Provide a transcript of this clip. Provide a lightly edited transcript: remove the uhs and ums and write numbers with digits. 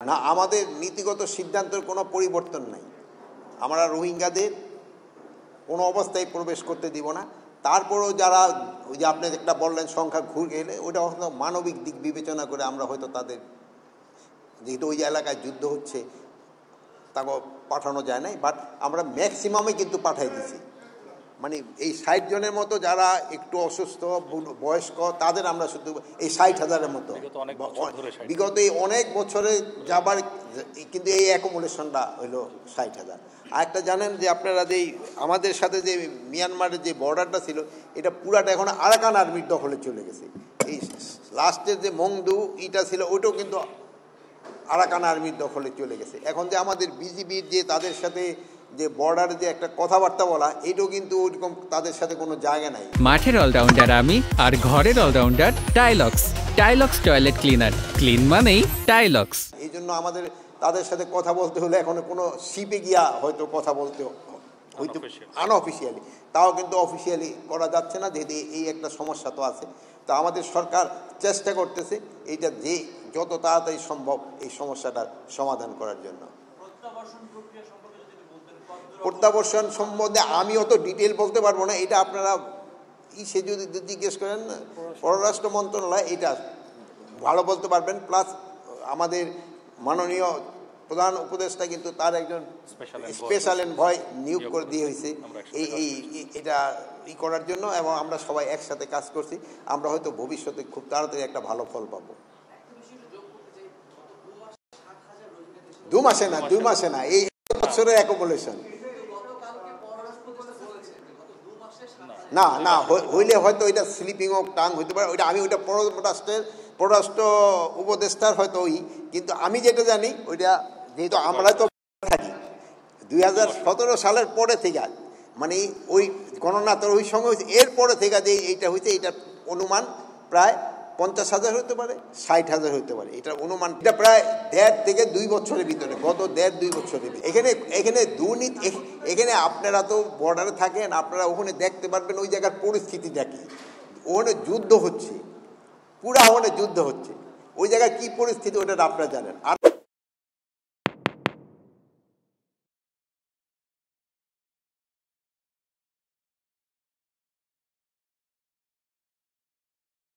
না, আমাদের নীতিগত সিদ্ধান্তের কোনো পরিবর্তন নাই। আমরা রোহিঙ্গাদের কোনো অবস্থায় প্রবেশ করতে দিব না। তারপরেও যারা ওই যে আপনি একটা বললেন সংখ্যা ঘুরে গেলে, ওটা হয়তো মানবিক দিক বিবেচনা করে আমরা হয়তো তাদের, যেহেতু ওই এলাকায় যুদ্ধ হচ্ছে, তাকে পাঠানো যায় নাই, বাট আমরা ম্যাক্সিমামে কিন্তু পাঠাই দিছি। মানে এই 60 জনের মতো যারা একটু অসুস্থ বয়স্ক তাদের আমরা শুধু এই 60,000-এর মতো বিগত এই অনেক বছরে যাবার, কিন্তু এই অ্যাকোমোডেশনটা হইলো 60,000। আর একটা জানেন যে আপনারা যে আমাদের সাথে যে মিয়ানমারের যে বর্ডারটা ছিল, এটা পুরাটা এখন আরাকান আর্মির দখলে চলে গেছে। এই লাস্টের যে মংদু ইটা ছিল, ওইটাও কিন্তু আরাকান আর্মির দখলে চলে গেছে। এখন যে আমাদের বিজিবির যে তাদের সাথে যে বর্ডারে যে একটা কথাবার্তা বলা, এটাও কিন্তু ওইরকম তাদের সাথে কোনো জায়গা নাই। মাঠের অলরাউন্ডার আমি, আর ঘরের allrounder Tylox. Tylox toilet cleaner, clean মানেই টাইলক্স। এই জন্য আমাদের তাদের সাথে কথা বলতে হলে এখন কোনো শিপে গিয়া হয়তো কথা বলতে হয়তো আনঅফিসিয়ালি, তাও কিন্তু অফিসিয়ালি করা যাচ্ছে না, যেহেতু এই একটা সমস্যা তো আছে। তো আমাদের সরকার চেষ্টা করতেছে এইটা যে যত তাড়াতাড়ি সম্ভব এই সমস্যাটার সমাধান করার জন্য। প্রত্যাবর্ষণ সম্বন্ধে আমি অত ডিটেল বলতে পারবো না, এটা আপনারা সে যদি জিজ্ঞেস করেন পররাষ্ট্র মন্ত্রণালয় এটা ভালো বলতে পারবেন। প্লাস আমাদের মাননীয় প্রধান উপদেষ্টা কিন্তু তার একজন স্পেশাল এনভয় নিয়োগ করে দিয়ে হয়েছে এই এটা করার জন্য, এবং আমরা সবাই একসাথে কাজ করছি। আমরা হয়তো ভবিষ্যতে খুব তাড়াতাড়ি একটা ভালো ফল পাবো। 2 মাসে না, এই বছরের অ্যাকোমোডেশন না হইলে হয়তো এটা স্লিপিং অফ টাং হইতে পারে। ওইটা আমি ওইটা পররাষ্ট্র উপদেষ্টার হয়তো কিন্তু আমি যেটা জানি ওইটা, যেহেতু আমরা তো থাকি 2017 সালের পরে থেকে, মানে ওই গণনা তো ওই সময় হয়েছে, এরপরে থেকে যে এইটা হয়েছে, এইটার অনুমান প্রায় 50,000 হতে পারে, 60,000 হতে পারে। এটার অনুমান এটা প্রায় 1.5 থেকে 2 বছরের ভিতরে, গত 1.5-2 বছরের ভিতরে। এখানে দুর্নীতি, এখানে আপনারা তো বর্ডারে থাকেন, আপনারা ওখানে দেখতে পারবেন ওই জায়গার পরিস্থিতিটা কি। ওখানে যুদ্ধ হচ্ছে, পুরা ওখানে যুদ্ধ হচ্ছে, ওই জায়গায় কি পরিস্থিতি ওটা আপনারা জানেন। আর